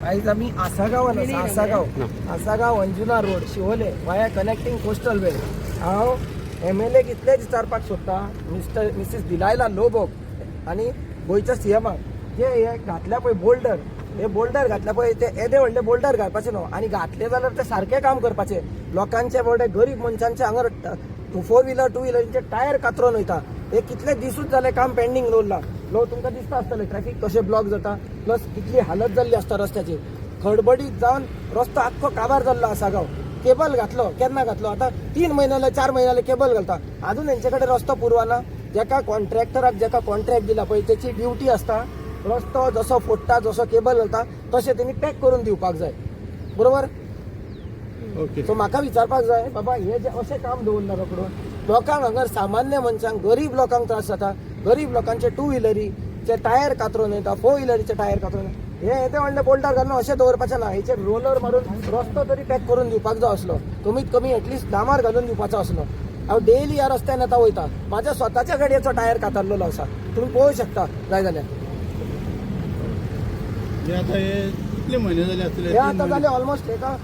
आयज आमी आसागांवान आसा आसागांव अंजुना रोड शिवोले वाया कनेक्टिंग कोस्टल बेल्ट। हांव MLA इतलेच विचारपाक सोदता मिसेस दिलायला लोबोक आनी गोंयच्या सीएमाक जे हे घातल्या पळय बोल्डर, हे बोल्डर घातल्या पळय ते येदे व्हडले बोल्डर घालपाचे न्हू आनी घातले जाल्यार ते सारके काम करपाचे। लोकांचे व्हडे गरीब मनशांचे हांगर 4 व्हिलर 2 व्हिलरींचे टायर कातरून वयता। हे कितले दिसूच जाले काम पेंडिंग दवरला। तुमकां दिसता आसतलें ट्रॅफिक कशें ब्लॉक जाता, प्लस कितली हालत जाल्ली आसता रस्त्याची। खडबडीत जावन रस्तो आख्खो काबार जाल्लो आसा गांव। केबल घातलो केन्ना घातलो, आता 3 महिन्याले 4 महिन्याले केबल घालता, अजून हेंचे कडेन रस्तो पुरवाना। जेका कॉन्ट्रॅक्टराक जेका कॉन्ट्रॅक्ट दिला पळय तेची ड्युटी आसता रस्तो जसो फोडटा जसो केबल घालता तशें तेणी पॅक करून दिवपाक जाय, बरोबर। ओके, सो म्हाका विचारपाक जाय बाबा हे जे अशें काम दवरला रोखडून लोकांक हांगर सामान्य मनशांक गरीब लोकांक त्रास जाता। गरीब लोकांचे 2 व्हिलरीचे टायर कातरून येता, 4 व्हिलरीचे टायर कातरून हे येते व्हडले बोल्टार घालून अशें दवरपाचें ना। हेचे रोलर मारून रस्तो तरी पॅक करून दिवपाक जाय असलो, कमीत कमी एटलिस्ट डांबर घालून दिवपाचो असलो। हांव डेली ह्या रस्त्यान येता वयता, म्हाज्या स्वताच्या गाडयेचो टायर कातरलेलो आसा, तुमी पळोवंक शकता जाय जाल्यार। हे कितले म्हयने जाले आसतले? हे आतां जाले ऑलमोस्ट एका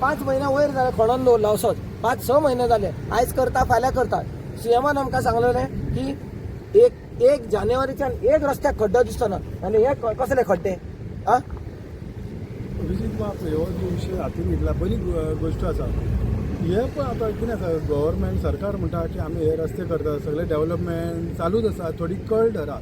5 महिन्या वयर जाले खणून दवरला असोच। 5-6 महिने जाले, आयज करता फाल्यां करता। सीएमान आमकां सांगलेलें की 1 जानेवारीच्यान एक रस्त्याक खड्डो दिसतो ना, आनी हे कसले खड्डे आ? अभिजीत बाप हो जो विशय हातीन घेतला बरी गोष्ट आसा। हे पण आता कितें आसा, गव्हर्मेंट सरकार म्हणटा की आमी हे रस्ते करता, सगळे डेव्हलपमेंट चालूच आसा, थोडी कळ धरा,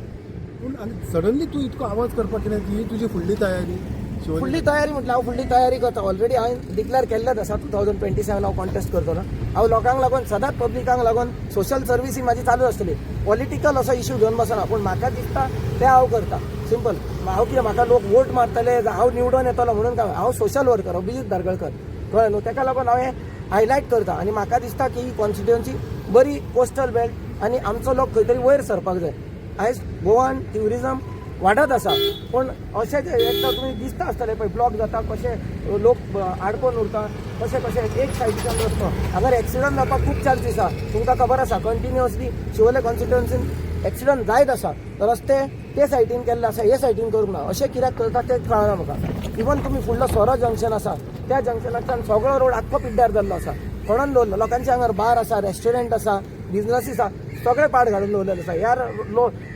पूण आनी सडनली तूं इतको आवाज करपाक कितें? ही तुजी फुडली तयारी? फुडली तयारी म्हटल्यार हांव फुडली तयारी करता। ऑलरेडी हांवें डिक्लेअर केल्लेच आसा 2027 हांव कॉन्टेस्ट करतो ना। हांव लोकांक लागून सदांच पब्लिकांक लागून सोशल सर्विस ही म्हाजी चालू आसतली। पॉलिटिकल असो इश्यू घेवन बसना, पूण म्हाका दिसता ते हांव करता। सिंपल हांव कितें, म्हाका लोक वोट मारतले हांव निवडून येतलो म्हणून काय, हांव सोशल वर्कर अभिजीत धारगळकर, कळ्ळें न्हू। ताका लागून हांव हें हायलायट करता आनी म्हाका दिसता की ही कॉन्स्टिट्युएन्सी बरी कोस्टल बेल्ट आनी आमचो लोक खंय तरी वयर सरपाक जाय। आयज गोवान ट्युरिजम वाडत आसा, पूण अशें जे एकदा तुमी दिसता आसतलें पळय ब्लॉक जाता, कशें लोक आडकोन उरता, कशें एक सायडीच्यान रस्तो हांगर एक्सिडंट जावपाक खूब चान्सीस आसा। तुमकां खबर आसा कंटिन्युअसली शिवोले कॉन्स्टिट्युएन्सीन एक्सिडंट जायत आसा। रस्ते ते सायडीन केल्ले आसा, हे सायडीन करूंक ना। अशें कित्याक करता तें कळना म्हाका। इवन तुमी फुडलो सोरो जंक्शन आसा त्या जंक्शनाच्यान सगळो रोड आख्खो पिड्ड्यार जाल्लो आसा, खणून दवरलो। लोकांचे हांगर बार आसा, रेस्टॉरंट आसा, बिजनसीस आसा, सगळे पाड घालून दवरलेले आसा। ह्या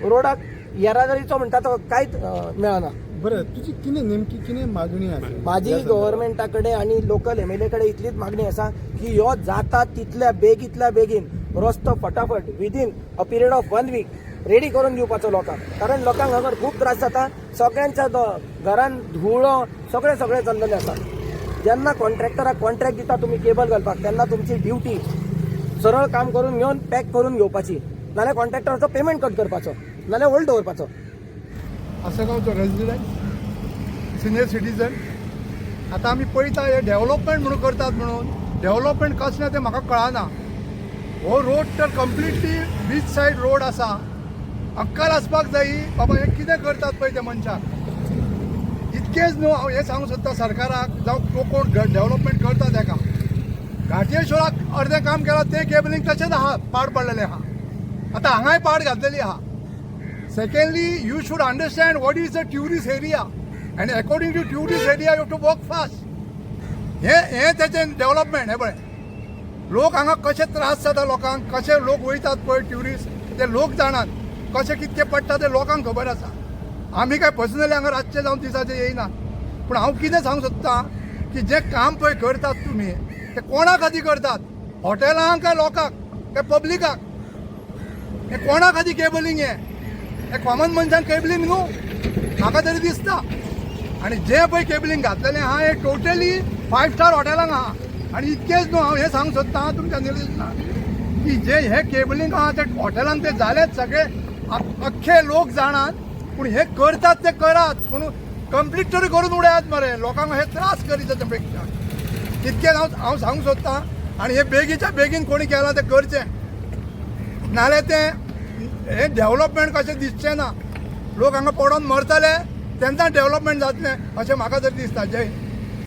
रोडाक येरादारीचो म्हणटा तो कांयच मेळना। बरें, तुजी कितें नेमकी कितें मागणी आसा? माझी गव्हर्मेंटा कडेन आनी लोकल MLA कडेन इतलीच मागणी आसा की ह्यो जाता तितल्या बेगीन रस्तो फटाफट within a period of 1 week ready करून दिवपाचो लोकांक। कारण लोकांक हांगर खूब त्रास जाता, सगळ्यांच्या घरान धुळो सगळे चल्लेले आसा। जेन्ना कॉन्ट्रॅक्टराक कॉन्ट्रॅक्ट दिता तुमी केबल घालपाक, तेन्ना तुमची ड्युटी सरळ काम करून घेवन पॅक करून घेवपाची, नाल्यार कॉन्ट्रॅक्टराचो पेमेंट कट करपाचो, नाल्यार होल्ड दवरपाचो। आसागांवचो रेजिडेंट, सिनियर सिटीजन। आता आमी पळयता हे डेव्हलपमेंट म्हणून करतात, म्हणून डेव्हलपमेंट कसलें तें म्हाका कळना। हो रोड तर कंप्लिटली बीच सायड रोड आसा, अक्कल आसपाक जायी बाबा हे कितें करतात पळय ते मनशाक। इतकेच न्हू, हांव हें सांगूंक सोदता सरकाराक जावं तो कोण डेव्हलपमेंट करता ताका, घाटयेश्वराक अर्दें काम केलां तें केबलिंग तशेंच आहा, पाड पडलेलें आहा। आतां हांगाय पाड घातलेली आहा। Secondly, you should understand what is a tourist area, and according to tourist area, you have to walk fast. हे त्याचें डेव्हलपमेंट हे पळय। लोक हांगा कशे त्रास जाता लोकांक, कशे लोक वयतात पळय ट्युरिस्ट, ते लोक जाणात कशें कितकें पडटा ते लोकांक खबर आसा। आमी काय पर्सनली हांगा रातचे जावन दिसाचे येयना, पूण हांव कितें सांगूंक सोदतां की जें काम पळय करतात तुमी ते कोणा खातीर करतात? हॉटेलांक काय लोकांक काय पब्लिकाक? हे कोणा खातीर केबलिंग हे कॉमन मनशांक केबलिंग न्हू म्हाका तरी दिसता। आनी जे पळय केबलिंग घातलेलें आहा हे टोटली 5 स्टार हॉटेलांक आहा। आनी इतकेच न्हू, हांव हें सांगूंक सोदतां तुमच्या निर्देशनाक की जे हे केबलिंग आहा ते हॉटेलांक ते जालेच सगळे अख्खे लोक जाणात, पूण हे करतात ते करात, पूण कंप्लीट तरी करून उडयात मरे, लोकांक हे त्रास करीत ते पेक्षा। इतकेच हांव सांगूंक सोदतां। आनी हे बेगीच्या बेगीन कोणी केलां तें करचें, नाल्यार तें हे डेव्हलपमेंट कशें दिसचें ना। लोक हांगा पडोन मरतले तेन्ना डेव्हलपमेंट जातलें अशें म्हाका तरी दिसता। जय हिंद।